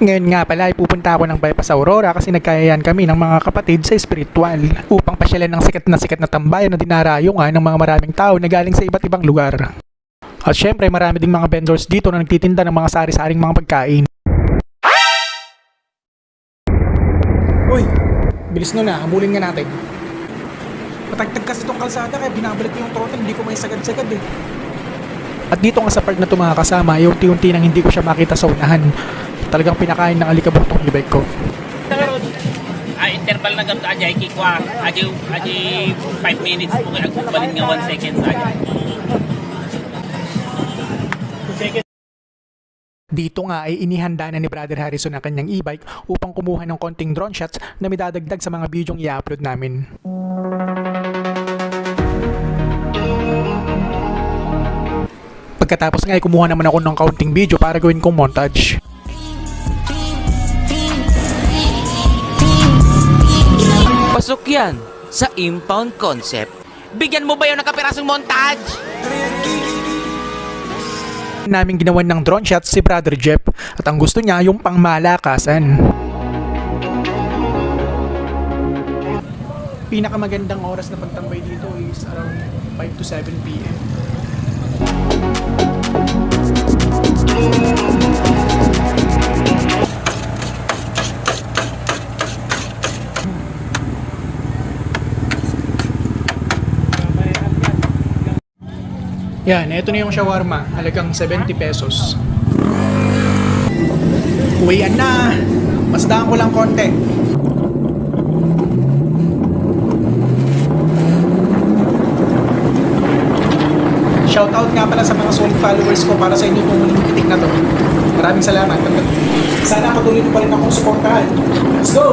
Ngayon nga pala ay pupunta ako ng bypass Aurora kasi nagkayayan kami ng mga kapatid sa espiritual upang pasyalan ng sikat na tambayan na dinarayo nga ng mga maraming tao na galing sa iba't ibang lugar. At syempre marami ding mga vendors dito na nagtitinda ng mga sari-saring mga pagkain. Uy, bilis na, hamulin nga natin. Matagtag kasi itong kalsada kaya binabalik ko yung throttle, hindi ko may sagad-sagad eh. At dito nga sa part na ito mga kasama, ay unti-unti nang hindi ko siya makita sa unahan. Talagang pinakain ng alikabok tong e-bike ko. Interval na gamit aja ikikwa. Aji 5 minutes po kaya agbalin nga 1 second aja. Dito nga ay inihanda na ni Brother Harrison ang kanyang e-bike upang kumuha ng konting drone shots na midadagdag sa mga bidyong i-upload namin. Pagkatapos nga ay kumuha naman ako ng kaunting video para gawin kong montage. Pasok yan sa impound concept. Bigyan mo ba yun ng kapirasong montage? Naming ginawan ng drone shots si Brother Jeff at ang gusto niya yung pangmalakasan. Pinakamagandang oras na pagtambay dito is around 5 to 7 p.m. Yan, ito na yung shawarma, halagang 70 pesos. Uwian na! Masdaan ko lang konti. Shoutout nga pala sa mga solid followers ko para sa inyo itong muling pitik na to. Maraming salamat. Sana patuloy nyo pa rin akong supportahan. Let's go!